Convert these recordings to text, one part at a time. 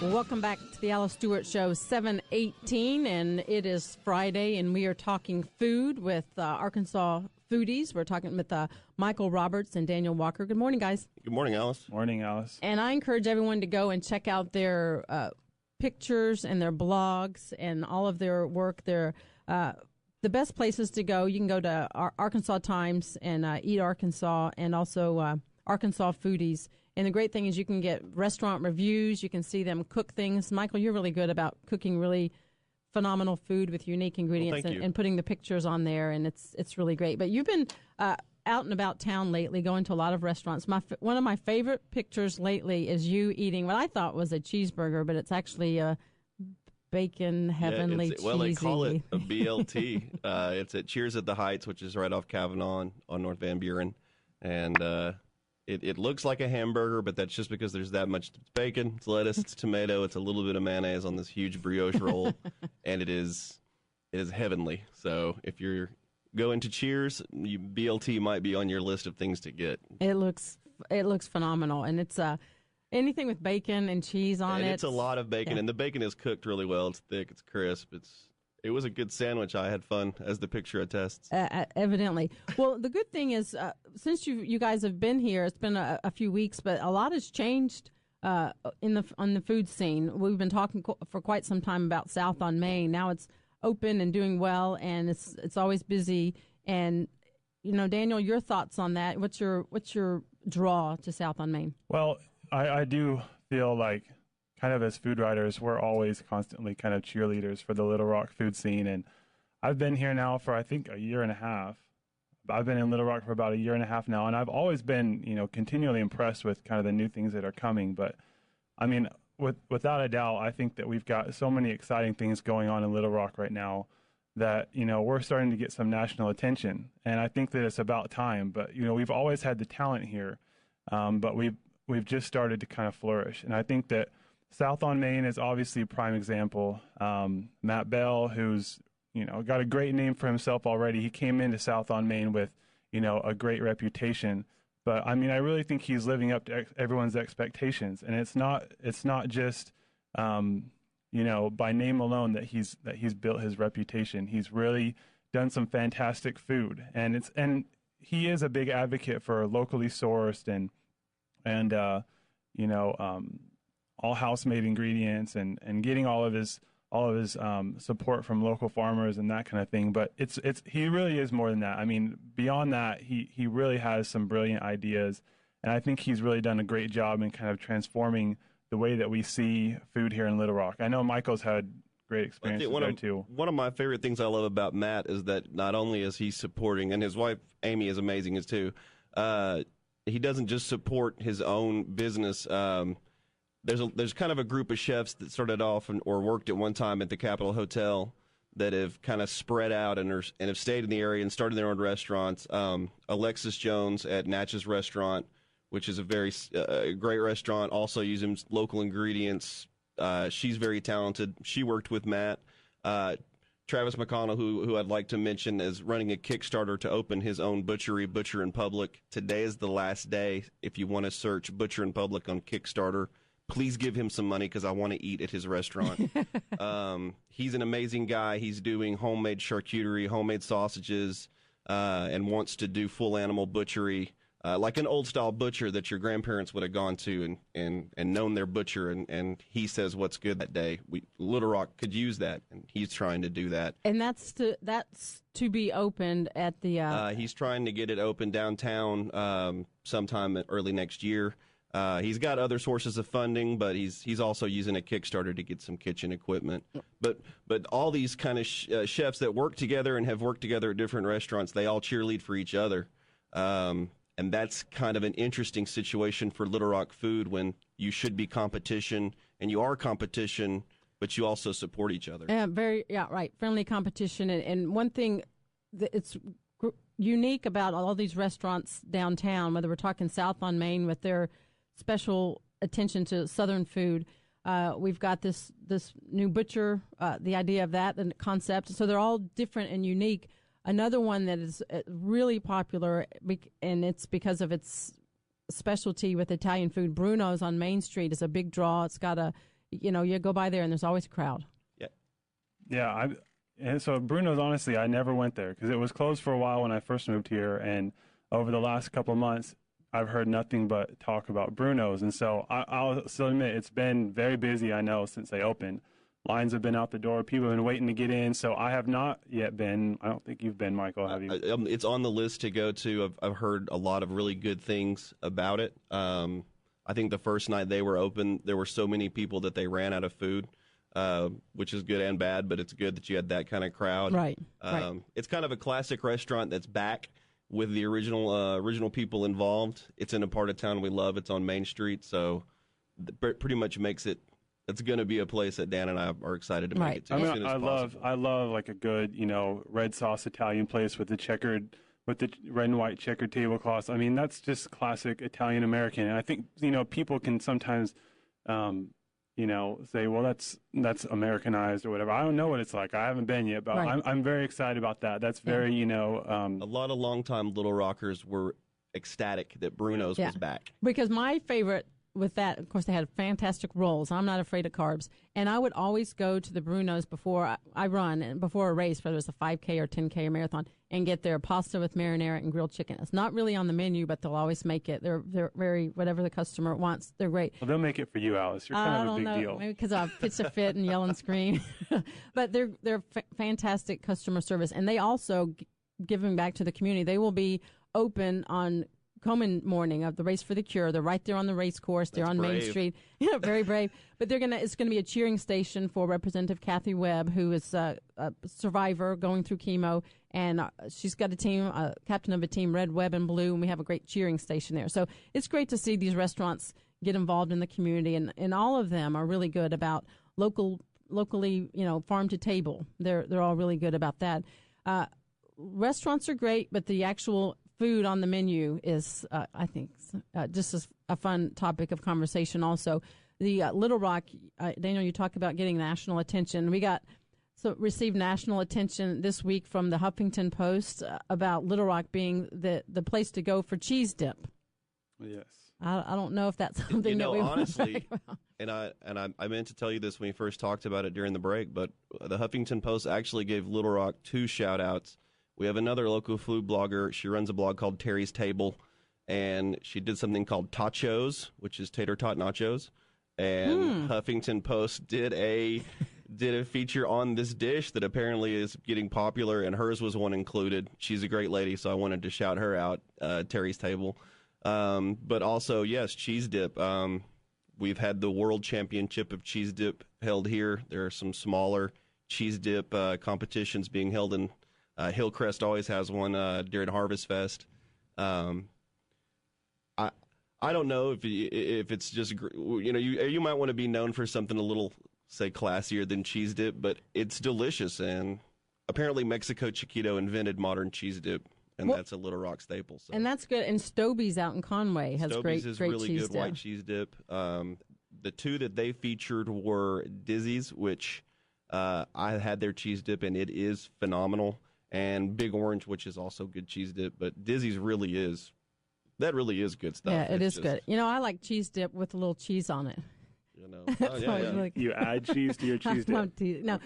Well, welcome back to the Alice Stewart Show, 7:18, and it is Friday, and we are talking food with Arkansas Foodies. We're talking with Michael Roberts and Daniel Walker. Good morning, guys. Good morning, Alice. Morning, Alice. And I encourage everyone to go and check out their pictures and their blogs and all of their work. They're the best places to go. You can go to Arkansas Times and Eat Arkansas, and also Arkansas Foodies. And the great thing is you can get restaurant reviews. You can see them cook things. Michael, you're really good about cooking really phenomenal food with unique ingredients and putting the pictures on there, and it's really great. But you've been out and about town lately, going to a lot of restaurants. One of my favorite pictures lately is you eating what I thought was a cheeseburger, but it's actually a bacon heavenly cheesy. Well, they call it a BLT. It's at Cheers at the Heights, which is right off Kavanaugh on North Van Buren, and It looks like a hamburger, but that's just because there's that much bacon, it's lettuce, it's tomato, it's a little bit of mayonnaise on this huge brioche roll, and it is heavenly. So if you're going to Cheers, BLT might be on your list of things to get. It looks phenomenal, and it's anything with bacon and cheese on it. It's a lot of bacon, and the bacon is cooked really well. It's thick, it's crisp, It was a good sandwich. I had fun, as the picture attests. Evidently. Well, the good thing is, since you guys have been here, it's been a few weeks, but a lot has changed on the food scene. We've been talking for quite some time about South on Main. Now it's open and doing well, and it's always busy. And Daniel, your thoughts on that? What's your draw to South on Main? Well, I do feel like, kind of as food writers, we're always constantly kind of cheerleaders for the Little Rock food scene. And I've been here now for, I think, a year and a half. I've been in Little Rock for about a year and a half now, and I've always been, continually impressed with kind of the new things that are coming. But, I mean, without a doubt, I think that we've got so many exciting things going on in Little Rock right now that, we're starting to get some national attention. And I think that it's about time. But, we've always had the talent here, but we've just started to kind of flourish. And I think that South on Main is obviously a prime example. Matt Bell, who's, got a great name for himself already. He came into South on Main with, a great reputation. But, I mean, I really think he's living up to everyone's expectations. And it's not just, by name alone that he's built his reputation. He's really done some fantastic food. And he is a big advocate for locally sourced and all house-made ingredients and getting all of his support from local farmers and that kind of thing. But he really is more than that. I mean, beyond that, he really has some brilliant ideas, and I think he's really done a great job in kind of transforming the way that we see food here in Little Rock. I know Michael's had great experiences there too. One of my favorite things I love about Matt is that not only is he supporting, and his wife Amy is amazing as too. He doesn't just support his own business. There's kind of a group of chefs that started off or worked at one time at the Capitol Hotel that have kind of spread out and have stayed in the area and started their own restaurants. Alexis Jones at Natchez Restaurant, which is a very great restaurant, also using local ingredients. She's very talented. She worked with Matt. Travis McConnell, who I'd like to mention, is running a Kickstarter to open his own butchery, Butcher in Public. Today is the last day. If you want to search Butcher in Public on Kickstarter, please give him some money because I want to eat at his restaurant. He's an amazing guy. He's doing homemade charcuterie, homemade sausages, and wants to do full animal butchery, like an old-style butcher that your grandparents would have gone to and known their butcher, and he says what's good that day. Little Rock could use that, and he's trying to do that. And that's to be opened at the... he's trying to get it open downtown sometime early next year. He's got other sources of funding, but he's also using a Kickstarter to get some kitchen equipment. But all these kind of chefs that work together and have worked together at different restaurants, they all cheerlead for each other. And that's kind of an interesting situation for Little Rock food when you should be competition, and you are competition, but you also support each other. Yeah, right. Friendly competition. And one thing it's unique about all these restaurants downtown, whether we're talking South on Main with their special attention to Southern food. We've got this new butcher, the idea of that, the concept. So they're all different and unique. Another one that is really popular, and it's because of its specialty with Italian food, Bruno's on Main Street is a big draw. It's got you go by there and there's always a crowd. Yeah, and so Bruno's, honestly, I never went there because it was closed for a while when I first moved here, and over the last couple of months, I've heard nothing but talk about Bruno's, and so I'll still admit it's been very busy, I know, since they opened. Lines have been out the door. People have been waiting to get in, so I have not yet been. I don't think you've been, Michael, have you? It's on the list to go to. I've heard a lot of really good things about it. I think the first night they were open, there were so many people that they ran out of food, which is good and bad, but it's good that you had that kind of crowd. Right. It's kind of a classic restaurant that's back with the original people involved. It's in a part of town we love. It's on Main Street, so pretty much makes it. It's going to be a place that Dan and I are excited to make it to. I as mean, soon as I possible. love like a good, red sauce Italian place with the red and white checkered tablecloths. I mean, that's just classic Italian American. And I think, people can sometimes, say, well, that's Americanized or whatever. I don't know what it's like. I haven't been yet, but I'm very excited about that. That's very, a lot of longtime Little Rockers were ecstatic that Bruno's was back. Because my favorite with that, of course, they had fantastic rolls. I'm not afraid of carbs. And I would always go to the Bruno's before I run, and before a race, whether it's a 5K or 10K or marathon, and get their pasta with marinara and grilled chicken. It's not really on the menu, but they'll always make it. They're very, whatever the customer wants, they're great. Well, they'll make it for you, Alice. You're kind of a big deal. Maybe because I pitch a fit and yell and scream. But they're fantastic customer service. And they also, giving back to the community, they will be open on Komen morning of the Race for the Cure. They're right there on the race course. They're on Main Street. Yeah, very brave. But it's going to be a cheering station for Representative Kathy Webb, who is a survivor going through chemo, and she's got a team, captain of a team, red, web, and blue, and we have a great cheering station there. So it's great to see these restaurants get involved in the community, and all of them are really good about locally, farm to table. They're all really good about that. Restaurants are great, but the actual food on the menu is, I think, just a fun topic of conversation also. The Little Rock, Daniel, you talk about getting national attention. We received national attention this week from the Huffington Post about Little Rock being the place to go for cheese dip. Yes. I don't know if that's something that we honestly, and I meant to tell you this when we first talked about it during the break, but the Huffington Post actually gave Little Rock 2 shout-outs. We have another local food blogger. She runs a blog called Terry's Table, and she did something called Tachos, which is tater tot nachos. And Huffington Post did a feature on this dish that apparently is getting popular, and hers was one included. She's a great lady, so I wanted to shout her out, Terry's Table. But also, yes, cheese dip. We've had the World Championship of Cheese Dip held here. There are some smaller cheese dip competitions being held in Hillcrest always has one during Harvest Fest. I don't know if it's just you might want to be known for something a little, say, classier than cheese dip, but it's delicious, and apparently Mexico Chiquito invented modern cheese dip, and that's a Little Rock staple. So. And that's good. And Stoby's out in Conway has great really cheese good dip. white cheese dip. The 2 that they featured were Dizzy's, which I had their cheese dip, and it is phenomenal. And Big Orange, which is also good cheese dip, but Dizzy's really is good stuff. Yeah, it is good. I like cheese dip with a little cheese on it. Really you add cheese to your cheese dip. No,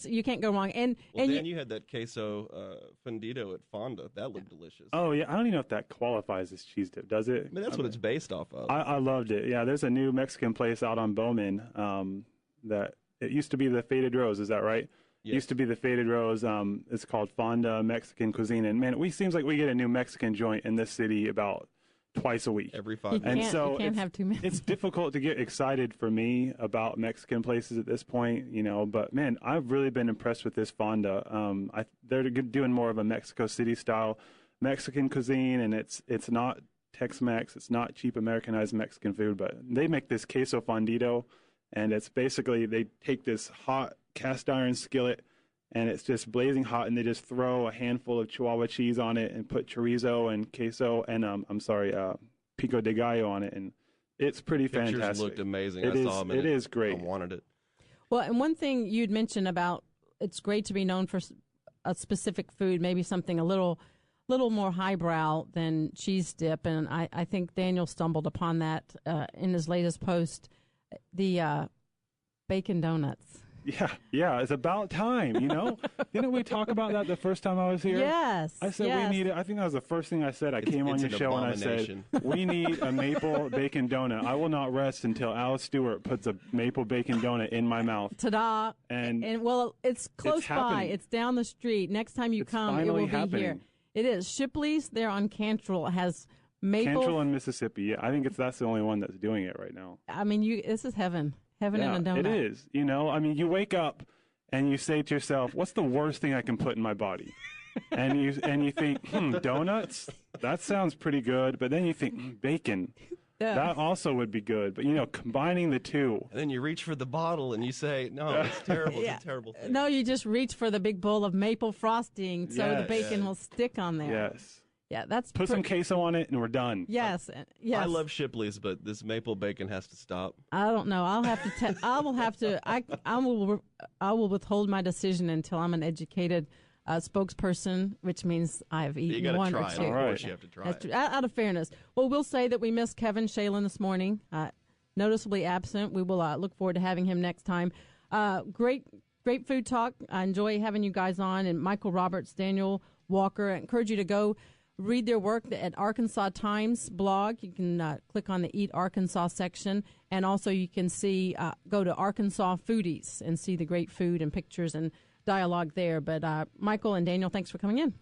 you can't go wrong. And Dan, you had that queso fundido at Fonda. That looked delicious. Oh yeah, I don't even know if that qualifies as cheese dip. Does it? I mean, that's what it's based off of. I loved it. Yeah, there's a new Mexican place out on Bowman that it used to be the Faded Rose. Is that right? Yes. Used to be the Faded Rose. It's called Fonda Mexican Cuisine, and man, seems like we get a new Mexican joint in this city about twice a week. Every 5 minutes. You can't have too many. It's difficult to get excited for me about Mexican places at this point, but man, I've really been impressed with this Fonda. They're doing more of a Mexico City style Mexican cuisine, and it's not Tex-Mex. It's not cheap Americanized Mexican food, but they make this queso fundido, and it's basically they take this hot cast iron skillet, and it's just blazing hot, and they just throw a handful of Chihuahua cheese on it and put chorizo and queso and pico de gallo on it, and it's pretty fantastic. Pictures looked amazing. It is great. I wanted it. Well, and one thing you'd mentioned about it's great to be known for a specific food, maybe something a little more highbrow than cheese dip, and I think Daniel stumbled upon that in his latest post. The bacon donuts. Yeah, it's about time, you know? Didn't we talk about that the first time I was here? Yes. I said we need it. I think that was the first thing I said. I came on your show and I said, we need a maple bacon donut. I will not rest until Al Stewart puts a maple bacon donut in my mouth. Ta-da. And well, it's close by. It's down the street. Next time you come, it will be here. It is. Shipley's there on Cantrell has maple. Cantrell in Mississippi. Yeah, I think that's the only one that's doing it right now. I mean, this is heaven. Heaven in a donut. It is. You know, I mean, you wake up and you say to yourself, what's the worst thing I can put in my body? and you think, donuts? That sounds pretty good. But then you think, bacon. Yeah. That also would be good. But, you know, combining the two. And then you reach for the bottle and you say, no, it's terrible. It's a terrible thing. No, you just reach for the big bowl of maple frosting so the bacon will stick on there. Yes. Yeah, that's put some queso on it and we're done. Yes, yes. I love Shipley's, but this maple bacon has to stop. I don't know. I'll have to. I will withhold my decision until I'm an educated spokesperson, which means I've eaten one or two. Of course, you have to try it. Out of fairness. Well, we'll say that we missed Kevin Shalin this morning. Noticeably absent. We will look forward to having him next time. Great food talk. I enjoy having you guys on. And Michael Roberts, Daniel Walker. I encourage you to go read their work at Arkansas Times blog. You can click on the Eat Arkansas section, and also you can go to Arkansas Foodies and see the great food and pictures and dialogue there. But Michael and Daniel, thanks for coming in.